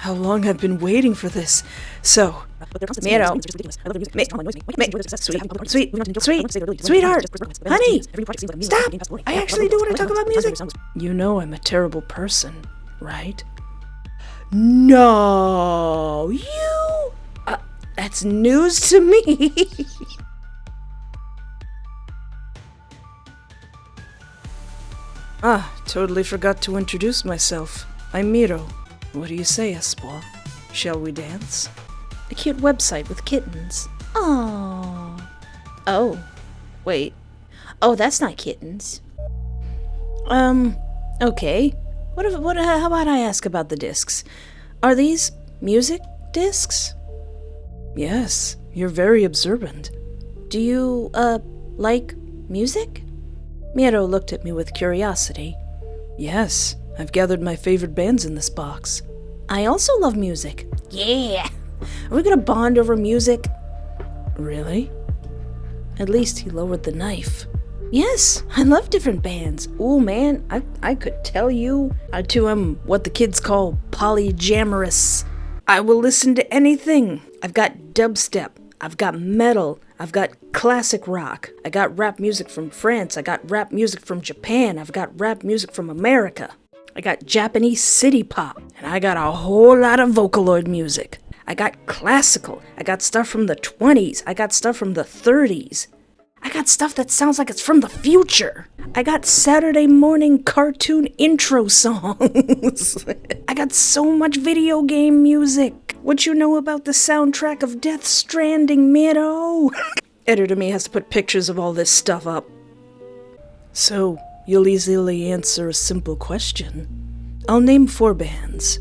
how long I've been waiting for this. So, Miro, sweetheart, honey, stop! I actually do want to talk about music. You know I'm a terrible person, right? No, you? That's news to me. Totally forgot to introduce myself. I'm Miro. What do you say, Espoir? Shall we dance? A cute website with kittens. Aww. Oh, wait. Oh, that's not kittens. Okay. How about I ask about the discs? Are these music discs? Yes, you're very observant. Do you, like music? Miro looked at me with curiosity. Yes, I've gathered my favorite bands in this box. I also love music. Yeah! Are we gonna bond over music? Really? At least he lowered the knife. Yes, I love different bands. Ooh, man, I could tell you. I too am what the kids call polyamorous. I will listen to anything. I've got dubstep. I've got metal. I've got classic rock. I got rap music from France. I got rap music from Japan. I've got rap music from America. I got Japanese city pop. And I got a whole lot of Vocaloid music. I got classical. I got stuff from the 20s. I got stuff from the 30s. I got stuff that sounds like it's from the future. I got Saturday morning cartoon intro songs. I got so much video game music. What you know about the soundtrack of Death Stranding, Miro? Editor me has to put pictures of all this stuff up. So, you'll easily answer a simple question. I'll name 4 bands.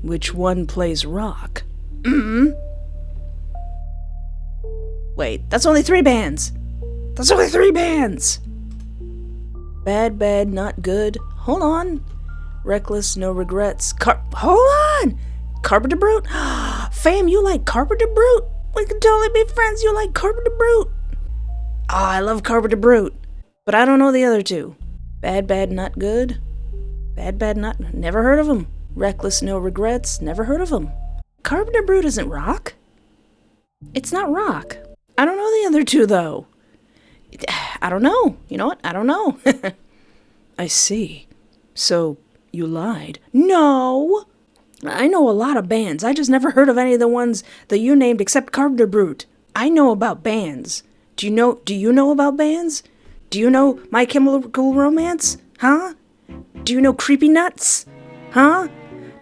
Which one plays rock? Wait, that's only 3 bands. That's only 3 bands! Bad, bad, not good. Hold on. Reckless, no regrets. Hold on! Carpenter Brute? Fam, you like Carpenter Brute? We can totally be friends. You like Carpenter Brute? Oh, I love Carpenter Brute. But I don't know the other 2. Bad, bad, not good. Bad, bad, not... Never heard of them. Reckless, no regrets. Never heard of them. Carpenter Brute isn't rock. It's not rock. I don't know the other 2, though. I don't know. You know what? I don't know. I see. So, you lied. No! I know a lot of bands. I just never heard of any of the ones that you named except Carpenter Brute. I know about bands. Do you know about bands? Do you know My Chemical Romance? Huh? Do you know Creepy Nuts? Huh?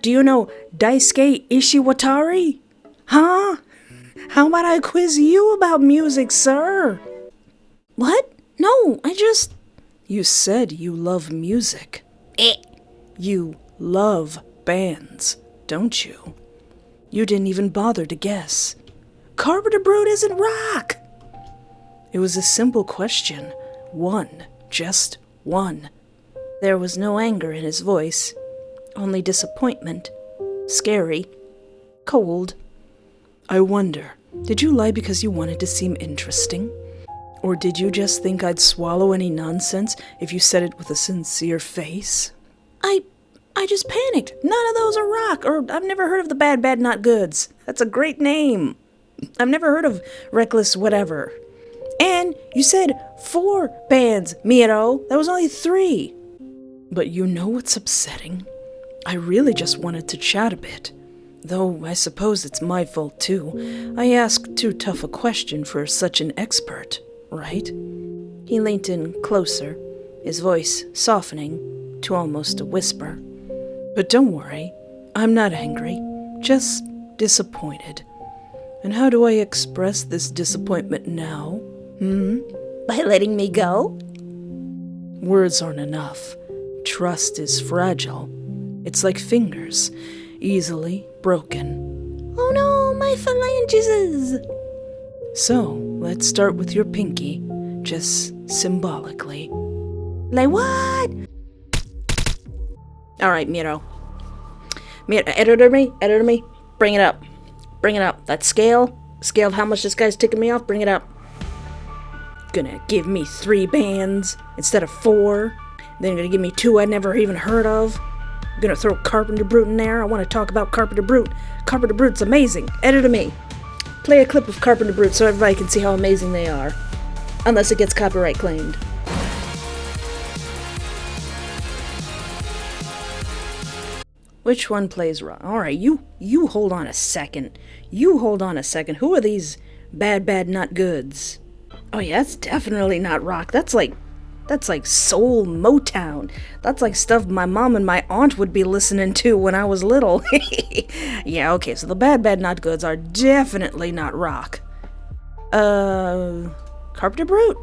Do you know Daisuke Ishiwatari? Huh? How about I quiz you about music, sir? What? No, You said you love music. You love bands, don't you? You didn't even bother to guess. Carpenter Brute isn't rock! It was a simple question. 1. Just 1. There was no anger in his voice. Only disappointment. Scary. Cold. I wonder, did you lie because you wanted to seem interesting? Or did you just think I'd swallow any nonsense if you said it with a sincere face? I just panicked. None of those are rock, or I've never heard of the Bad Bad Not Goods. That's a great name. I've never heard of Reckless whatever. And you said 4 bands, Miro. That was only 3. But you know what's upsetting? I really just wanted to chat a bit. Though I suppose it's my fault too. I asked too tough a question for such an expert. Right? He leaned in closer, his voice softening to almost a whisper. But don't worry, I'm not angry, just disappointed. And how do I express this disappointment now? By letting me go? Words aren't enough. Trust is fragile. It's like fingers, easily broken. Oh no, my phalanges! So, let's start with your pinky, just symbolically. Like what? Alright, Miro. Editor me, bring it up. That scale of how much this guy's ticking me off, bring it up. Gonna give me 3 bands instead of 4. Then gonna give me 2 I'd never even heard of. Gonna throw Carpenter Brute in there? I want to talk about Carpenter Brute. Carpenter Brute's amazing. Editor me. Play a clip of Carpenter Brute so everybody can see how amazing they are. Unless it gets copyright claimed. Which one plays rock? Alright, you hold on a second. You hold on a second. Who are these bad not goods? Oh yeah, that's definitely not rock. That's like soul Motown. That's like stuff my mom and my aunt would be listening to when I was little. Yeah, okay, so the bad not goods are definitely not rock. Carpenter Brute?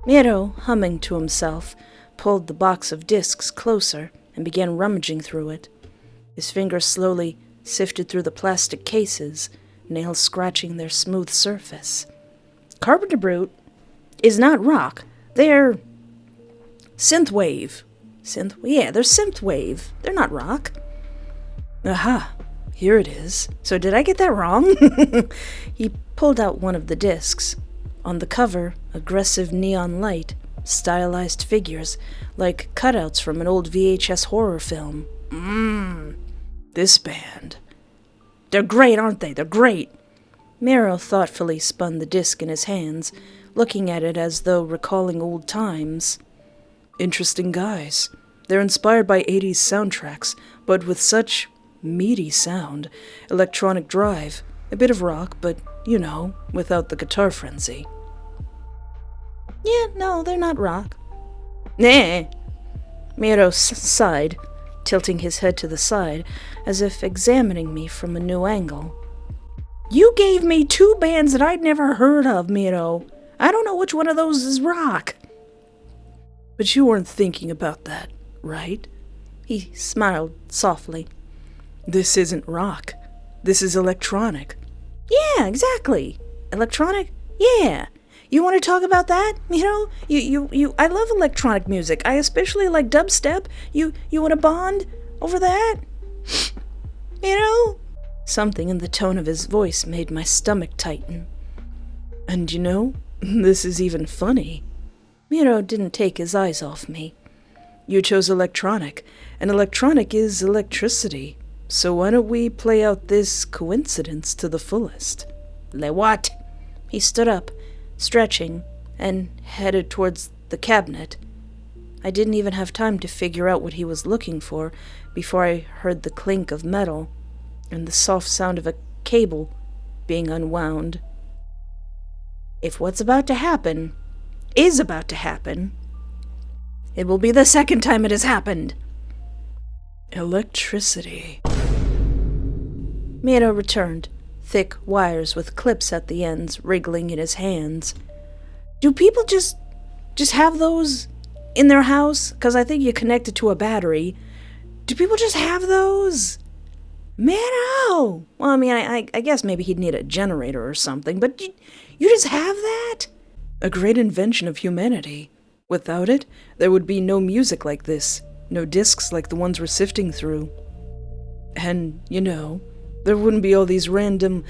Miro, humming to himself, pulled the box of discs closer and began rummaging through it. His fingers slowly sifted through the plastic cases, nails scratching their smooth surface. Carpenter Brute is not rock. They're synthwave. They're synthwave. They're not rock. Aha, here it is. So did I get that wrong? He pulled out one of the discs. On the cover, aggressive neon light, stylized figures, like cutouts from an old VHS horror film. This band. They're great, aren't they? They're great. Miro thoughtfully spun the disc in his hands, looking at it as though recalling old times. Interesting guys. They're inspired by 80s soundtracks, but with such meaty sound, electronic drive, a bit of rock, but, without the guitar frenzy. Yeah, no, they're not rock. Nah. Miro sighed, tilting his head to the side, as if examining me from a new angle. You gave me 2 bands that I'd never heard of, Miro. I don't know which one of those is rock. But you weren't thinking about that, right? He smiled softly. This isn't rock. This is electronic. Yeah, exactly. Electronic? Yeah. You want to talk about that? I love electronic music. I especially like dubstep. You want to bond over that? Something in the tone of his voice made my stomach tighten. And this is even funny. Miro didn't take his eyes off me. You chose electronic, and electronic is electricity. So why don't we play out this coincidence to the fullest? Le what? He stood up, stretching, and headed towards the cabinet. I didn't even have time to figure out what he was looking for before I heard the clink of metal and the soft sound of a cable being unwound. If what's about to happen is about to happen, it will be the second time it has happened. Electricity. Miro returned, thick wires with clips at the ends wriggling in his hands. Do people just have those in their house? 'Cause I think you connect it to a battery. Do people just have those? Miro! Well, I mean, I guess maybe he'd need a generator or something, but you just have that? A great invention of humanity. Without it, there would be no music like this, no discs like the ones we're sifting through. And, there wouldn't be all these random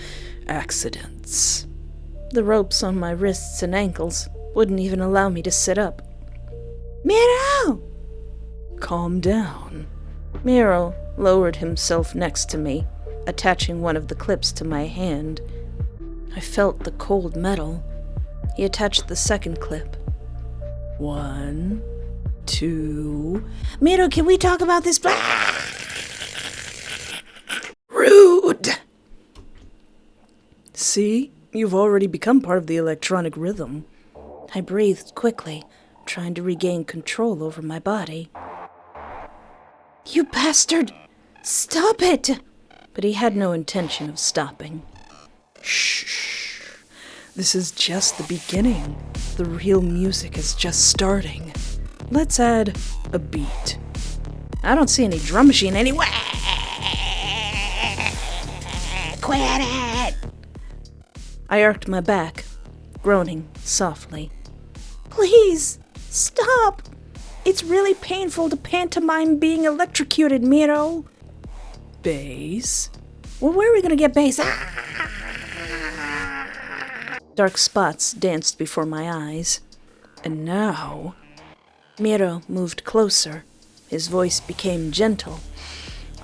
accidents. The ropes on my wrists and ankles wouldn't even allow me to sit up. Miro! Calm down. Miro lowered himself next to me, attaching one of the clips to my hand. I felt the cold metal. He attached the second clip. 1, 2... Miro, can we talk about this? Rude! See? You've already become part of the electronic rhythm. I breathed quickly, trying to regain control over my body. You bastard! Stop it! But he had no intention of stopping. Shh. This is just the beginning. The real music is just starting. Let's add a beat. I don't see any drum machine anywhere. Quit it! I arched my back, groaning softly. Please, stop! It's really painful to pantomime being electrocuted, Miro. Bass? Well, where are we gonna get bass? Dark spots danced before my eyes. And now... Miro moved closer, His voice became gentle,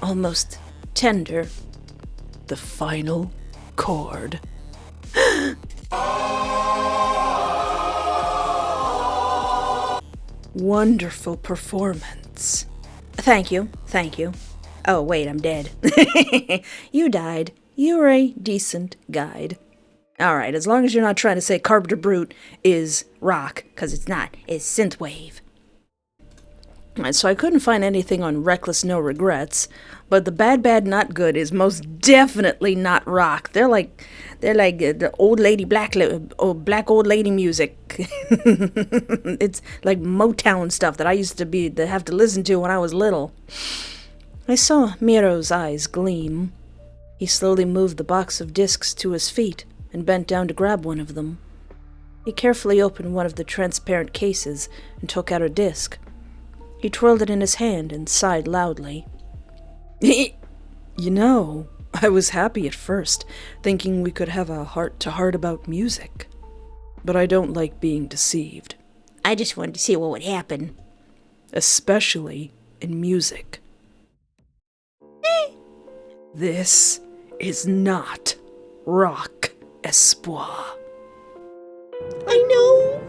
almost tender. The final chord. Wonderful performance. Thank you. Oh, wait, I'm dead. You died. You were a decent guide. Alright, as long as you're not trying to say Carpenter Brute is rock, because it's not. It's synthwave. Alright, so I couldn't find anything on Reckless No Regrets, but the Bad Bad Not Good is most definitely not rock. They're like the old lady black old lady music. It's like Motown stuff that I used to have to listen to when I was little. I saw Miro's eyes gleam. He slowly moved the box of discs to his feet and bent down to grab one of them. He carefully opened one of the transparent cases and took out a disc. He twirled it in his hand and sighed loudly. You know, I was happy at first, thinking we could have a heart-to-heart about music. But I don't like being deceived. I just wanted to see what would happen. Especially in music. This is not rock espoir. I know.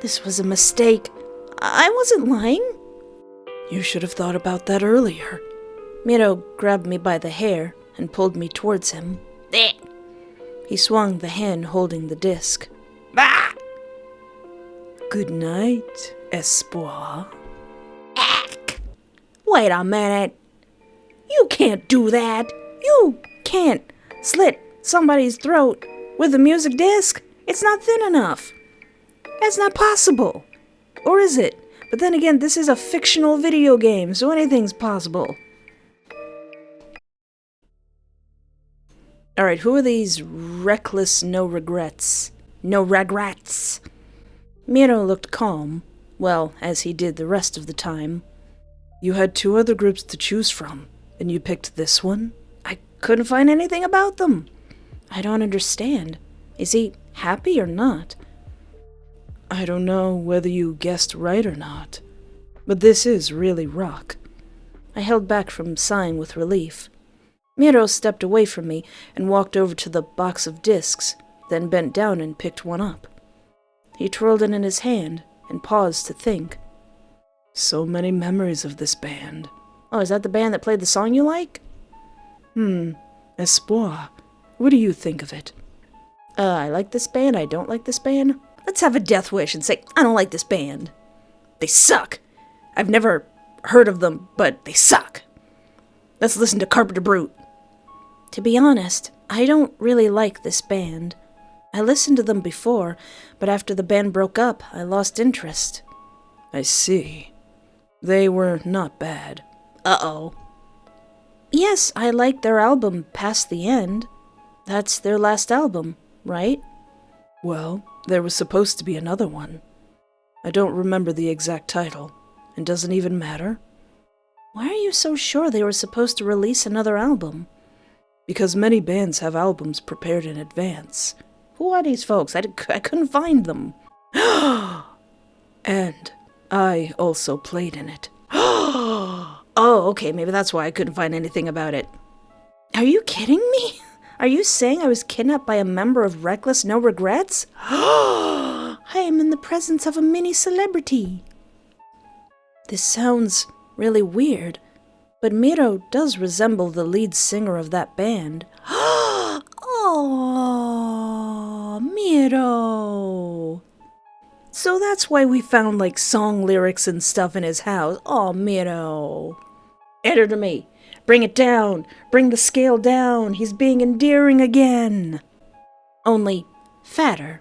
This was a mistake. I wasn't lying. You should have thought about that earlier. Miro grabbed me by the hair and pulled me towards him. He swung the hand holding the disc. Bah! Good night, espoir. Wait a minute. You can't do that. You can't slit somebody's throat with a music disc. It's not thin enough. That's not possible. Or is it? But then again, this is a fictional video game, so anything's possible. Alright, who are these reckless no regrets? No regrets. Miro looked calm, well, as he did the rest of the time. You had 2 other groups to choose from, and you picked this one? I couldn't find anything about them. I don't understand. Is he happy or not? I don't know whether you guessed right or not, but this is really rock. I held back from sighing with relief. Miro stepped away from me and walked over to the box of discs, then bent down and picked one up. He twirled it in his hand and paused to think. So many memories of this band. Oh, is that the band that played the song you like? Espoir. What do you think of it? I like this band, I don't like this band. Let's have a death wish and say, I don't like this band. They suck. I've never heard of them, but they suck. Let's listen to Carpenter Brute. To be honest, I don't really like this band. I listened to them before, but after the band broke up, I lost interest. I see. They were not bad. Uh-oh. Yes, I liked their album, Past the End. That's their last album, right? Well, there was supposed to be another one. I don't remember the exact title, and doesn't even matter. Why are you so sure they were supposed to release another album? Because many bands have albums prepared in advance. Who are these folks? I couldn't find them. And I also played in it. Oh, okay, maybe that's why I couldn't find anything about it. Are you kidding me? Are you saying I was kidnapped by a member of Reckless No Regrets? I am in the presence of a mini celebrity. This sounds really weird, but Miro does resemble the lead singer of that band. Oh, Miro. So that's why we found, like, song lyrics and stuff in his house. Oh, Miro. Enter to me. Bring it down. Bring the scale down. He's being endearing again. Only fatter.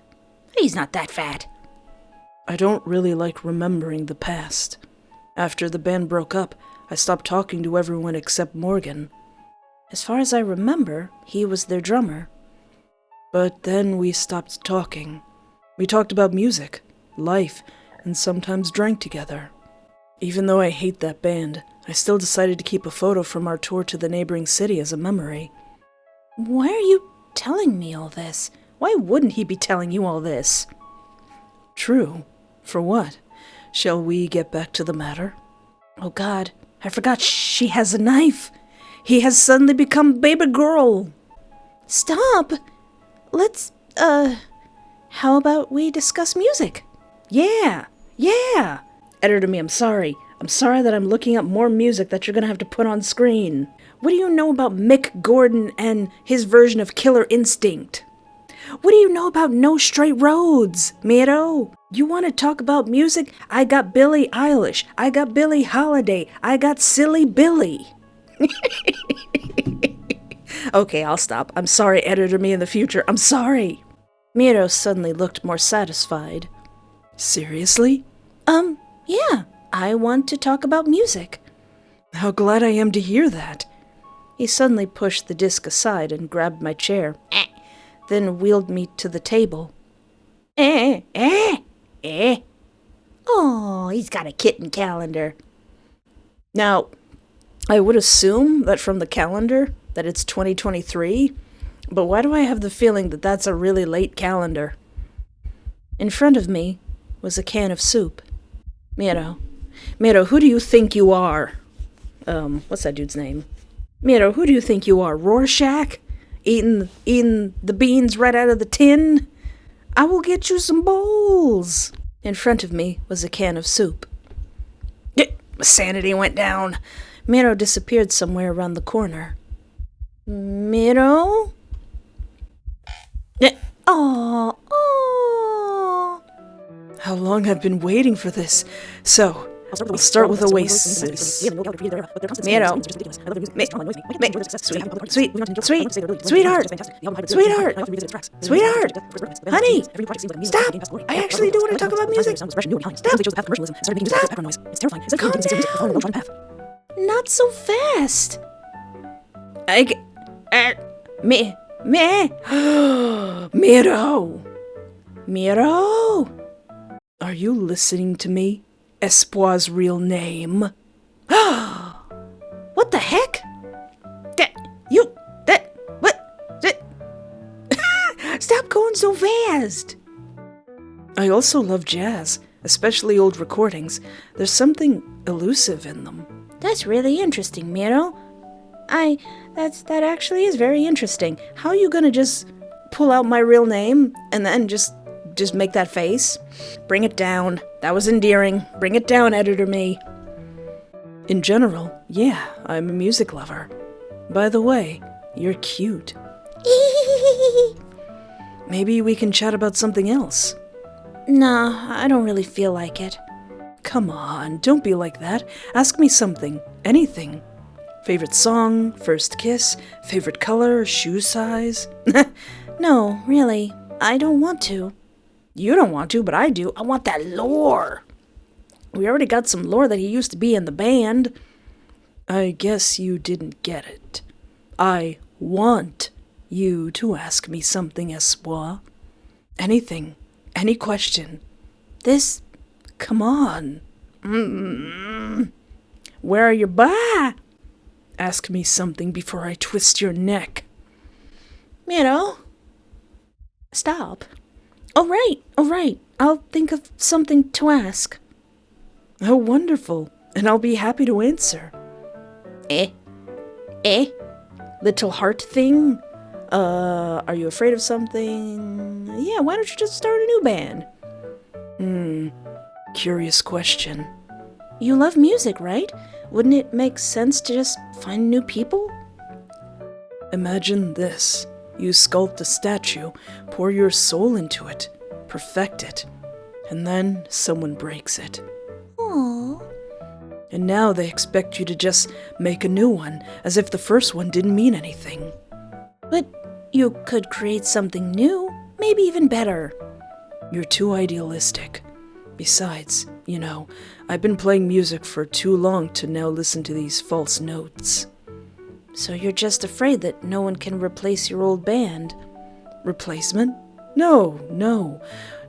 He's not that fat. I don't really like remembering the past. After the band broke up, I stopped talking to everyone except Morgan. As far as I remember, he was their drummer. But then we stopped talking. We talked about music, life, and sometimes drank together. Even though I hate that band, I still decided to keep a photo from our tour to the neighboring city as a memory. Why are you telling me all this? Why wouldn't he be telling you all this? True. For what? Shall we get back to the matter? Oh God, I forgot she has a knife. He has suddenly become baby girl. Stop! Let's, how about we discuss music? Yeah! Editor me, I'm sorry. I'm sorry that I'm looking up more music that you're gonna have to put on screen. What do you know about Mick Gordon and his version of Killer Instinct? What do you know about No Straight Roads, Miro? You want to talk about music? I got Billie Eilish. I got Billie Holiday. I got Silly Billy. Okay, I'll stop. I'm sorry, editor me in the future. I'm sorry. Miro suddenly looked more satisfied. Seriously? Yeah. I want to talk about music. How glad I am to hear that. He suddenly pushed the disc aside and grabbed my chair, then wheeled me to the table. Oh, he's got a kitten calendar. Now, I would assume that from the calendar that it's 2023, but why do I have the feeling that that's a really late calendar? In front of me was a can of soup. Miro, who do you think you are? What's that dude's name? Miro, who do you think you are? Rorschach? Eating the beans right out of the tin? I will get you some bowls. In front of me was a can of soup. My sanity went down. Miro disappeared somewhere around the corner. Miro? Oh. How long I've been waiting for this. So, I'll start with Oasis. Miro. Sweetheart. Honey. Stop. I actually do want to talk about music. Stop. Calm down. Not so fast. Miro. Are you listening to me? Espoir's real name. What the heck? Stop going so fast. I also love jazz, especially old recordings. There's something elusive in them. That's really interesting, Miro. That actually is very interesting. How are you gonna just pull out my real name and then just make that face? Bring it down. That was endearing. Bring it down, editor me. In general, yeah, I'm a music lover. By the way, you're cute. Maybe we can chat about something else. Nah, I don't really feel like it. Come on, don't be like that. Ask me something. Anything. Favorite song, first kiss, favorite color, shoe size? No, really, I don't want to. You don't want to, but I do. I want that lore. We already got some lore that he used to be in the band. I guess you didn't get it. I want you to ask me something, Espoir. Anything. Any question. Come on. Where are your Ask me something before I twist your neck. Stop. All right. I'll think of something to ask. Oh, wonderful. And I'll be happy to answer. Little heart thing? Are you afraid of something? Yeah, why don't you just start a new band? Curious question. You love music, right? Wouldn't it make sense to just find new people? Imagine this. You sculpt a statue, pour your soul into it, perfect it, and then someone breaks it. Aww. And now they expect you to just make a new one, as if the first one didn't mean anything. But you could create something new, maybe even better. You're too idealistic. Besides, I've been playing music for too long to now listen to these false notes. So you're just afraid that no one can replace your old band? Replacement? No.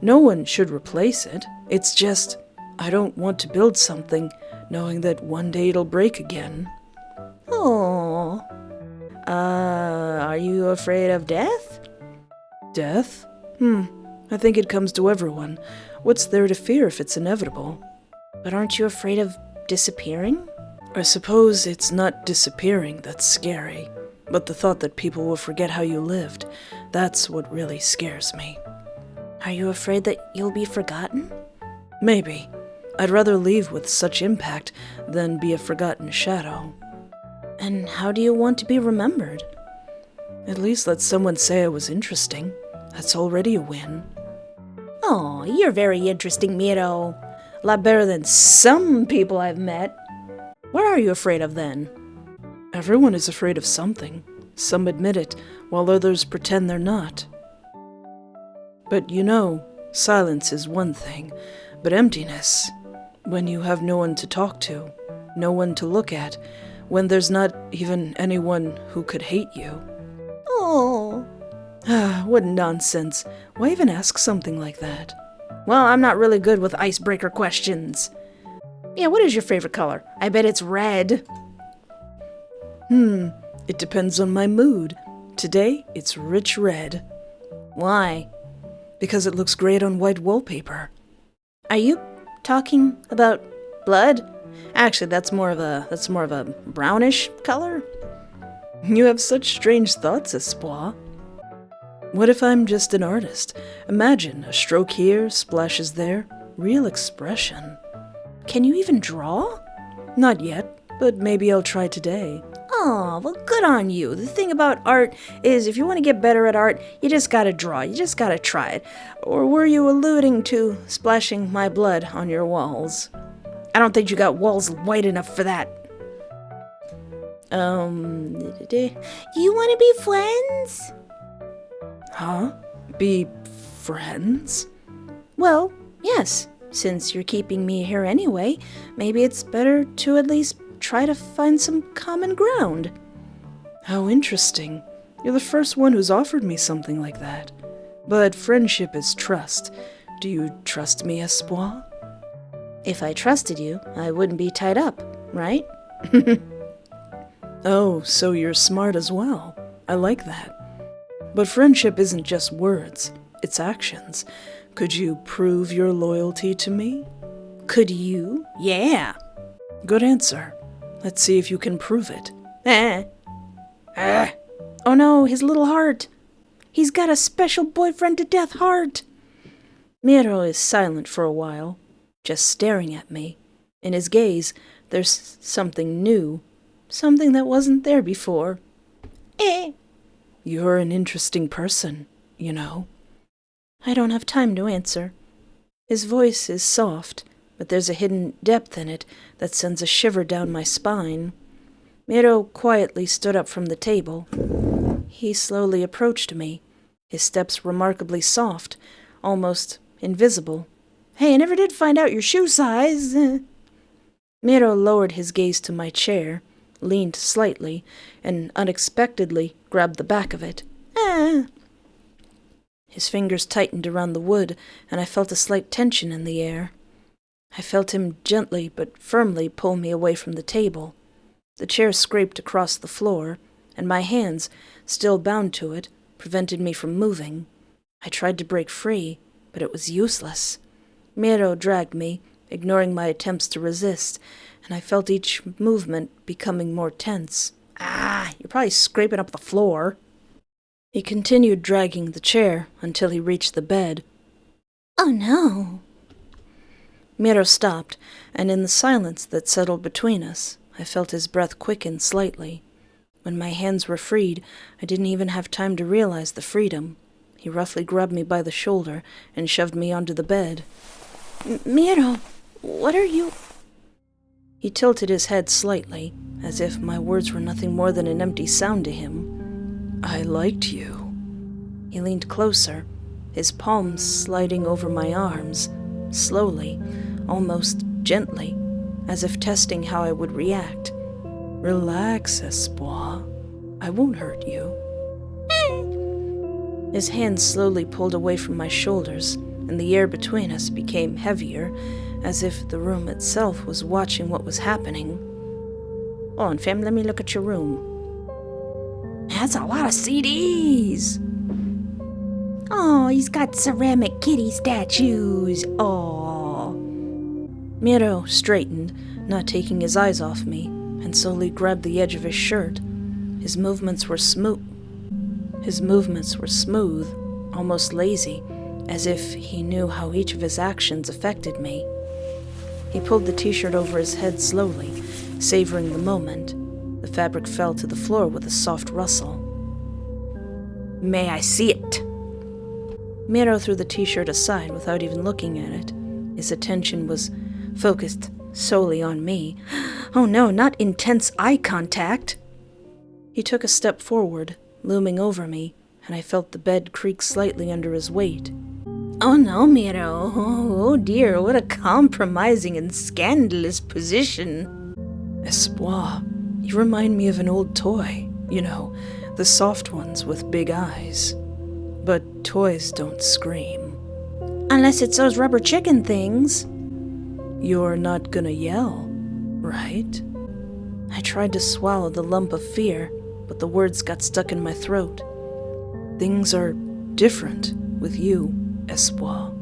No one should replace it. It's just, I don't want to build something knowing that one day it'll break again. Oh. Are you afraid of death? Death? I think it comes to everyone. What's there to fear if it's inevitable? But aren't you afraid of disappearing? I suppose it's not disappearing that's scary, but the thought that people will forget how you lived, that's what really scares me. Are you afraid that you'll be forgotten? Maybe. I'd rather leave with such impact than be a forgotten shadow. And how do you want to be remembered? At least let someone say I was interesting. That's already a win. Oh, you're very interesting, Miro. A lot better than some people I've met. What are you afraid of then? Everyone is afraid of something. Some admit it, while others pretend they're not. But you know, silence is one thing, but emptiness, when you have no one to talk to, no one to look at, when there's not even anyone who could hate you. Oh. What nonsense. Why even ask something like that? Well, I'm not really good with icebreaker questions. Yeah, what is your favorite color? I bet it's red. It depends on my mood. Today, it's rich red. Why? Because it looks great on white wallpaper. Are you talking about blood? Actually, that's more of a brownish color. You have such strange thoughts, Espoir. What if I'm just an artist? Imagine a stroke here, splashes there, real expression. Can you even draw? Not yet, but maybe I'll try today. Oh, well, good on you. The thing about art is if you want to get better at art, you just gotta draw. You just gotta try it. Or were you alluding to splashing my blood on your walls? I don't think you got walls white enough for that. You want to be friends? Huh? Be friends? Well, yes. Since you're keeping me here anyway, maybe it's better to at least try to find some common ground. How interesting. You're the first one who's offered me something like that. But friendship is trust. Do you trust me, Espoir? If I trusted you, I wouldn't be tied up, right? Oh, so you're smart as well. I like that. But friendship isn't just words, it's actions. Could you prove your loyalty to me? Could you? Yeah. Good answer. Let's see if you can prove it. Oh no, his little heart. He's got a special boyfriend-to-death heart. Miro is silent for a while, just staring at me. In his gaze, there's something new, something that wasn't there before. You're an interesting person, you know. I don't have time to answer. His voice is soft, but there's a hidden depth in it that sends a shiver down my spine. Miro quietly stood up from the table. He slowly approached me, his steps remarkably soft, almost invisible. Hey, I never did find out your shoe size. Miro lowered his gaze to my chair, leaned slightly, and unexpectedly grabbed the back of it. His fingers tightened around the wood, and I felt a slight tension in the air. I felt him gently but firmly pull me away from the table. The chair scraped across the floor, and my hands, still bound to it, prevented me from moving. I tried to break free, but it was useless. Miro dragged me, ignoring my attempts to resist, and I felt each movement becoming more tense. You're probably scraping up the floor. He continued dragging the chair until he reached the bed. Oh no. Miro stopped, and in the silence that settled between us, I felt his breath quicken slightly. When my hands were freed, I didn't even have time to realize the freedom. He roughly grabbed me by the shoulder and shoved me onto the bed. Miro, what are you... He tilted his head slightly, as if my words were nothing more than an empty sound to him. I liked you. He leaned closer, his palms sliding over my arms, slowly, almost gently, as if testing how I would react. Relax, Espoir. I won't hurt you. His hands slowly pulled away from my shoulders, and the air between us became heavier, as if the room itself was watching what was happening. Oh, and fam, let me look at your room. That's a lot of CDs. Oh, he's got ceramic kitty statues. Oh. Miro straightened, not taking his eyes off me, and slowly grabbed the edge of his shirt. His movements were smooth, almost lazy, as if he knew how each of his actions affected me. He pulled the t-shirt over his head slowly, savoring the moment. The fabric fell to the floor with a soft rustle. "May I see it?" Miro threw the t-shirt aside without even looking at it. His attention was focused solely on me. Oh no, not intense eye contact! He took a step forward, looming over me, and I felt the bed creak slightly under his weight. "Oh no, Miro. Oh dear, what a compromising and scandalous position." "Espoir, you remind me of an old toy. You know, the soft ones with big eyes. But toys don't scream." "Unless it's those rubber chicken things." "You're not gonna yell, right?" I tried to swallow the lump of fear, but the words got stuck in my throat. "Things are different with you, Espoir."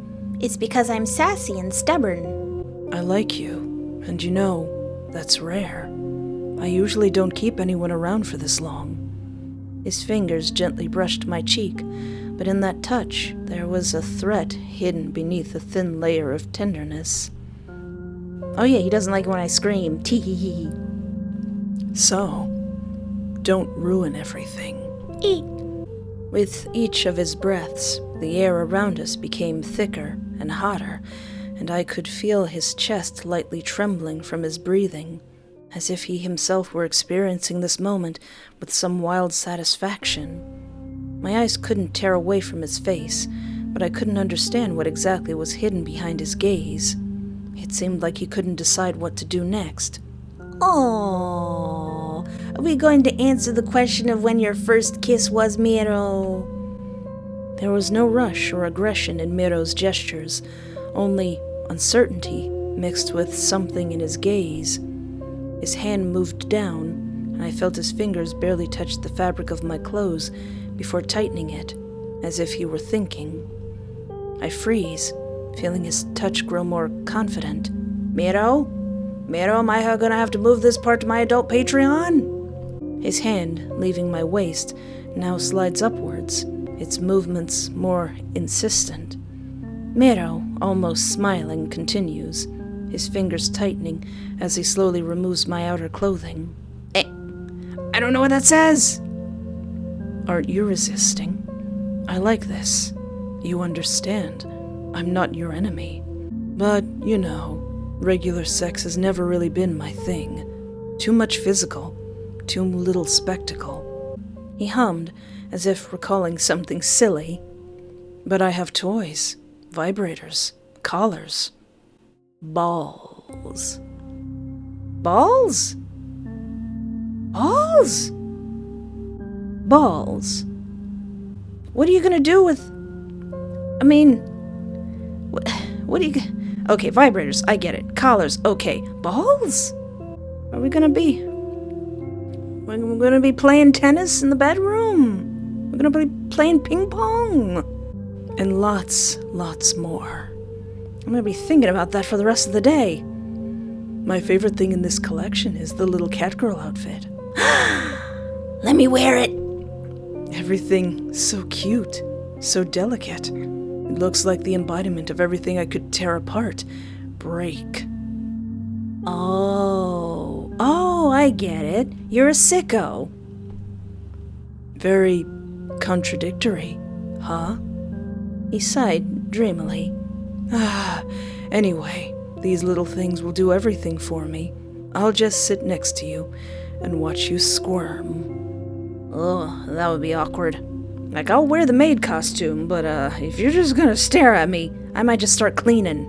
"It's because I'm sassy and stubborn." "I like you, and you know, that's rare. I usually don't keep anyone around for this long." His fingers gently brushed my cheek, but in that touch there was a threat hidden beneath a thin layer of tenderness. "Oh yeah, he doesn't like it when I scream. Tee-hee-hee." "So, don't ruin everything." Eek. With each of his breaths, the air around us became thicker and hotter, and I could feel his chest lightly trembling from his breathing, as if he himself were experiencing this moment with some wild satisfaction. My eyes couldn't tear away from his face, but I couldn't understand what exactly was hidden behind his gaze. It seemed like he couldn't decide what to do next. Oh, are we going to answer the question of when your first kiss was, Miro? There was no rush or aggression in Miro's gestures, only uncertainty mixed with something in his gaze. His hand moved down, and I felt his fingers barely touch the fabric of my clothes before tightening it, as if he were thinking. I freeze, feeling his touch grow more confident. "Miro? Miro, am I gonna have to move this part to my adult Patreon?" His hand, leaving my waist, now slides upwards, its movements more insistent. Miro, almost smiling, continues, his fingers tightening as he slowly removes my outer clothing. I don't know what that says." "Aren't you resisting? I like this. You understand. I'm not your enemy. But, you know, regular sex has never really been my thing. Too much physical, too little spectacle." He hummed, as if recalling something silly. "But I have toys, vibrators, collars, balls." "Balls? Balls? Balls? What are you gonna do with... I mean... What do you... Okay, vibrators, I get it. Collars, okay. Balls? Are we gonna be... We're gonna be playing tennis in the bedroom. We're gonna be playing ping pong. And lots more. I'm gonna be thinking about that for the rest of the day. My favorite thing in this collection is the little catgirl outfit. Let me wear it. Everything so cute, so delicate. It looks like the embodiment of everything I could tear apart, break. Oh, I get it. You're a sicko. Very contradictory, huh? He sighed dreamily. Anyway, these little things will do everything for me. I'll just sit next to you and watch you squirm. Oh, that would be awkward. Like, I'll wear the maid costume, but if you're just gonna stare at me, I might just start cleaning.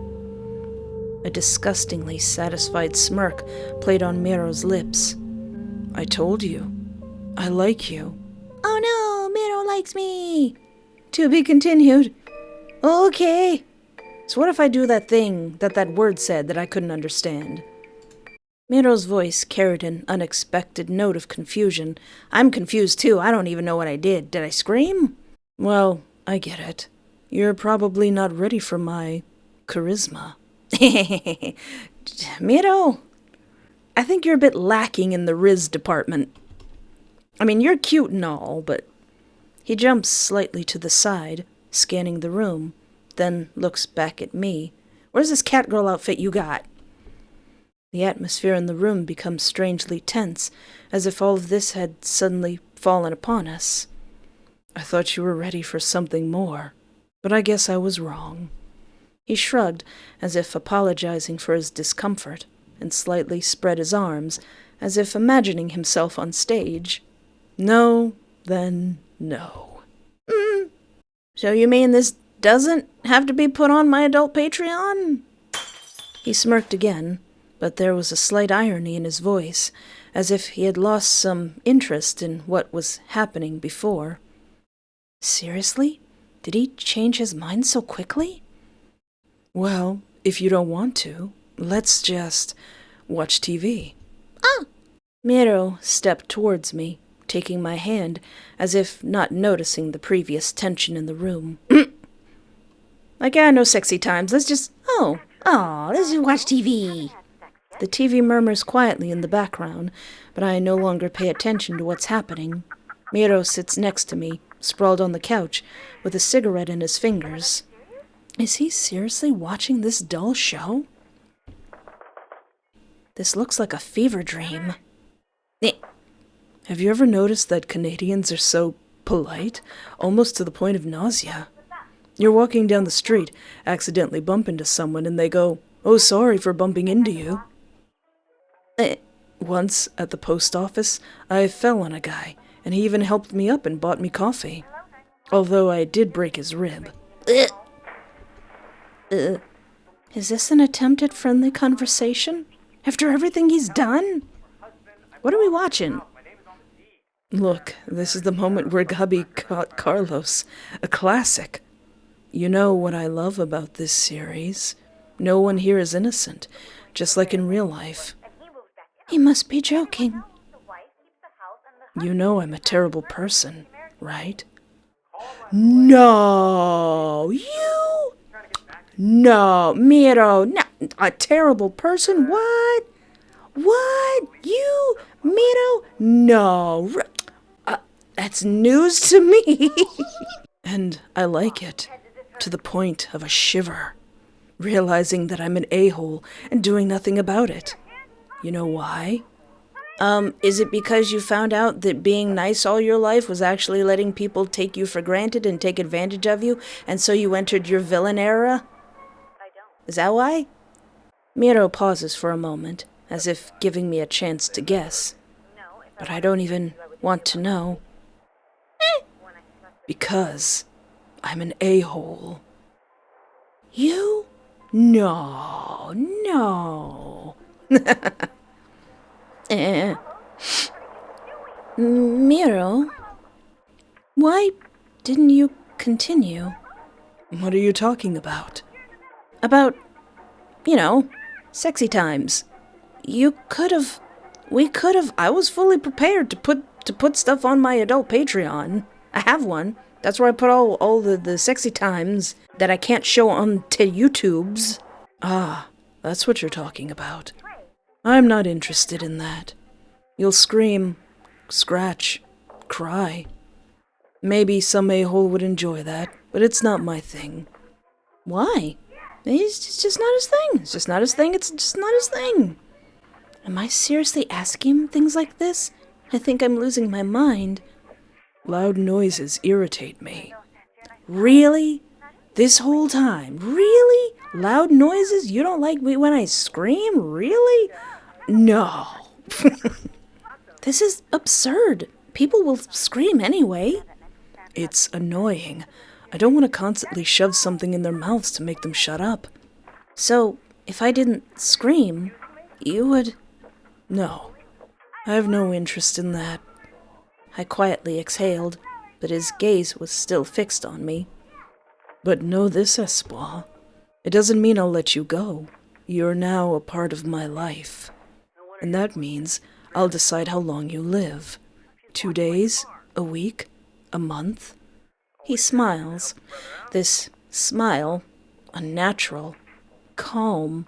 A disgustingly satisfied smirk played on Miro's lips. I told you. I like you. Oh no, Miro likes me. To be continued. Okay. So what if I do that thing that word said that I couldn't understand? Miro's voice carried an unexpected note of confusion. I'm confused too. I don't even know what I did. Did I scream? Well, I get it. You're probably not ready for my charisma. Miro, I think you're a bit lacking in the Riz department. I mean, you're cute and all, but... He jumps slightly to the side, scanning the room, then looks back at me. Where's this catgirl outfit you got? The atmosphere in the room becomes strangely tense, as if all of this had suddenly fallen upon us. I thought you were ready for something more, but I guess I was wrong. He shrugged, as if apologizing for his discomfort, and slightly spread his arms, as if imagining himself on stage. No, then no. So you mean this doesn't have to be put on my adult Patreon? He smirked again, but there was a slight irony in his voice, as if he had lost some interest in what was happening before. Seriously? Did he change his mind so quickly? Well, if you don't want to, let's just watch TV. Miro stepped towards me, taking my hand, as if not noticing the previous tension in the room. Like, no sexy times, let's just... Let's just watch TV. The TV murmurs quietly in the background, but I no longer pay attention to what's happening. Miro sits next to me, sprawled on the couch, with a cigarette in his fingers. Is he seriously watching this dull show? This looks like a fever dream. Have you ever noticed that Canadians are so polite, almost to the point of nausea? You're walking down the street, accidentally bump into someone, and they go, "Oh, sorry for bumping into you." Once, at the post office, I fell on a guy, and he even helped me up and bought me coffee. Although I did break his rib. Is this an attempt at friendly conversation? After everything he's done? What are we watching? Look, this is the moment where Gabi caught Carlos. A classic. You know what I love about this series? No one here is innocent, just like in real life. He must be joking. You know I'm a terrible person, right? No! You? No, Miro, no, a terrible person? What? What? You? Miro? No. That's news to me. And I like it, to the point of a shiver, realizing that I'm an a-hole and doing nothing about it. You know why? Is it because you found out that being nice all your life was actually letting people take you for granted and take advantage of you, and so you entered your villain era? Is that why? Miro pauses for a moment, as if giving me a chance to guess. But I don't even want to know. Because I'm an a-hole. You? No. Miro, why didn't you continue? What are you talking about? About, sexy times. We could have, I was fully prepared to put stuff on my adult Patreon. I have one. That's where I put all the sexy times that I can't show on to YouTubes. Ah, that's what you're talking about. I'm not interested in that. You'll scream, scratch, cry. Maybe some a-hole would enjoy that, but it's not my thing. Why? It's just not his thing. It's just not his thing. It's just not his thing. Am I seriously asking him things like this? I think I'm losing my mind. Loud noises irritate me. Really? This whole time? Really? Loud noises? You don't like me when I scream? Really? No. This is absurd. People will scream anyway. It's annoying. I don't want to constantly shove something in their mouths to make them shut up. So, if I didn't scream, you would... No. I have no interest in that. I quietly exhaled, but his gaze was still fixed on me. But know this, Espoir. It doesn't mean I'll let you go. You're now a part of my life. And that means I'll decide how long you live. 2 days? A week? A month? He smiles. This smile, unnatural, calm,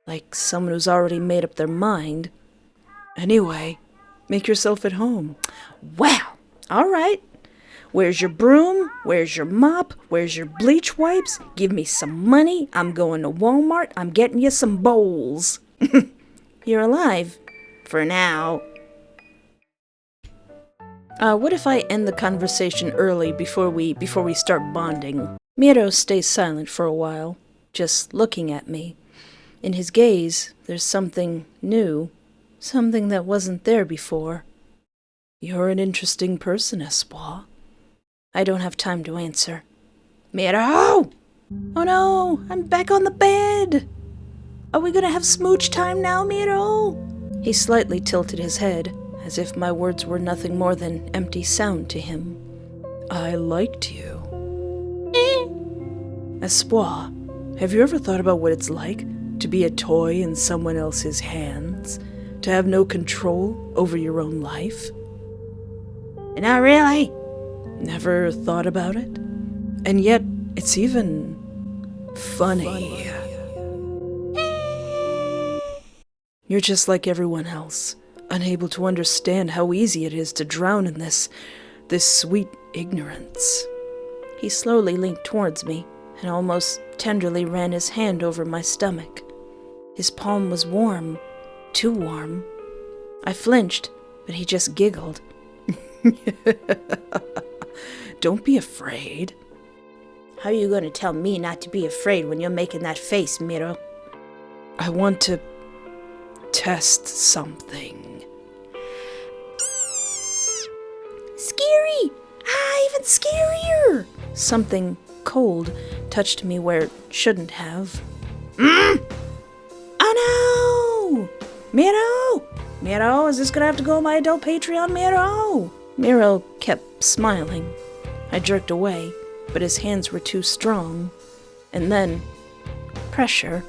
Like someone who's already made up their mind. Anyway, make yourself at home. Well, all right. Where's your broom? Where's your mop? Where's your bleach wipes? Give me some money. I'm going to Walmart. I'm getting you some bowls. You're alive. For now. What if I end the conversation early before we start bonding? Miro stays silent for a while, just looking at me. In his gaze, there's something new, something that wasn't there before. You're an interesting person, Espoir. I don't have time to answer. Miro! Oh no, I'm back on the bed! Are we gonna have smooch time now, Miro? He slightly tilted his head, as if my words were nothing more than empty sound to him. I liked you. Espoir, have you ever thought about what it's like to be a toy in someone else's hands? To have no control over your own life? Not really. Never thought about it? And yet, it's even funny. You're just like everyone else, unable to understand how easy it is to drown in this sweet ignorance. He slowly leaned towards me and almost tenderly ran his hand over my stomach. His palm was warm, too warm. I flinched, but he just giggled. Don't be afraid. How are you going to tell me not to be afraid when you're making that face, Miro? I want to test something. Scary! Even scarier! Something cold touched me where it shouldn't have. Oh no! Miro! Miro, is this gonna have to go on my adult Patreon, Miro? Miro kept smiling. I jerked away, but his hands were too strong. And then, pressure.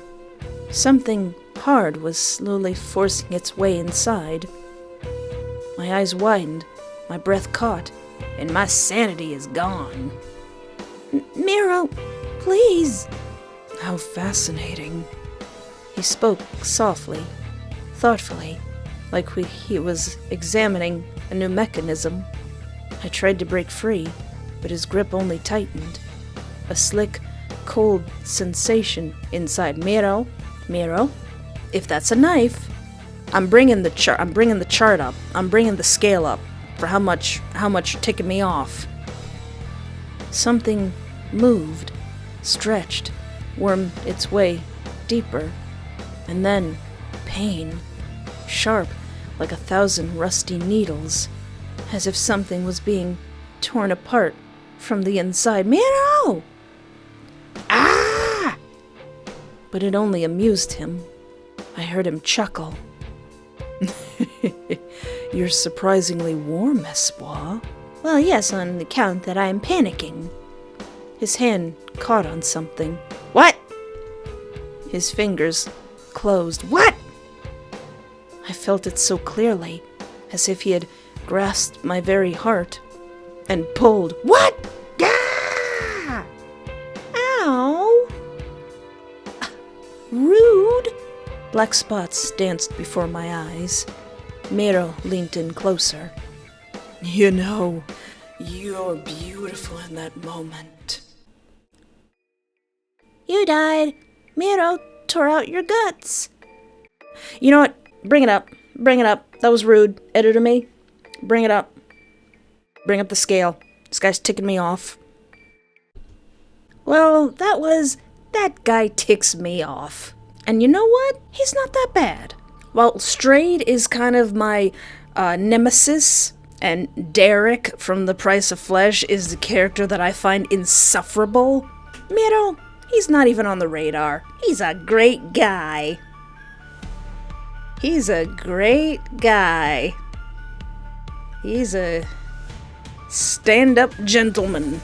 Something hard was slowly forcing its way inside. My eyes widened, my breath caught, and my sanity is gone. Miro, please. How fascinating. He spoke softly, thoughtfully, like he was examining a new mechanism. I tried to break free, but his grip only tightened. A slick, cold sensation inside. Miro, if that's a knife, I'm bringing the chart up. I'm bringing the scale up for how much you're ticking me off. Something moved, stretched, wormed its way deeper, and then pain, sharp like 1,000 rusty needles, as if something was being torn apart from the inside. Miro! Ah! But it only amused him. I heard him chuckle. You're surprisingly warm, Espoir. Well, yes, on account that I am panicking. His hand caught on something. What? His fingers closed. What? I felt it so clearly, as if he had grasped my very heart and pulled. What? Ah! Ow! Rude! Black spots danced before my eyes. Miro leaned in closer. You know, you're beautiful in that moment. You died. Miro tore out your guts. You know what? Bring it up. Bring it up. That was rude. Editor me. Bring it up. Bring up the scale. This guy's ticking me off. Well, that guy ticks me off. And you know what? He's not that bad. While Strayed is kind of my nemesis, and Derek from The Price of Flesh is the character that I find insufferable, Miro, he's not even on the radar. He's a great guy. He's a great guy. He's a stand-up gentleman.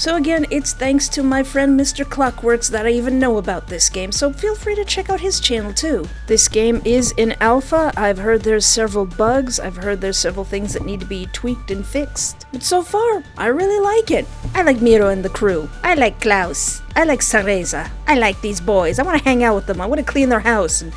So again, it's thanks to my friend Mr. Clockworks that I even know about this game, so feel free to check out his channel too. This game is in alpha. I've heard there's several bugs, I've heard there's several things that need to be tweaked and fixed, but so far, I really like it. I like Miro and the crew. I like Klaus. I like Cereza. I like these boys. I want to hang out with them. I want to clean their house and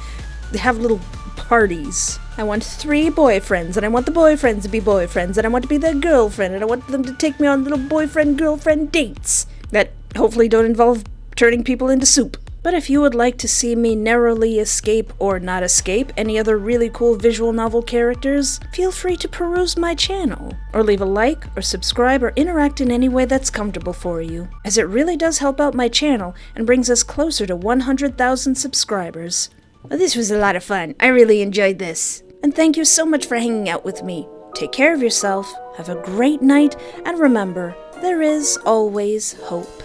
have little parties. I want 3 boyfriends, and I want the boyfriends to be boyfriends, and I want to be their girlfriend, and I want them to take me on little boyfriend-girlfriend dates that hopefully don't involve turning people into soup. But if you would like to see me narrowly escape or not escape any other really cool visual novel characters, feel free to peruse my channel, or leave a like, or subscribe, or interact in any way that's comfortable for you, as it really does help out my channel and brings us closer to 100,000 subscribers. Well, this was a lot of fun. I really enjoyed this. And thank you so much for hanging out with me. Take care of yourself, have a great night, and remember, there is always hope.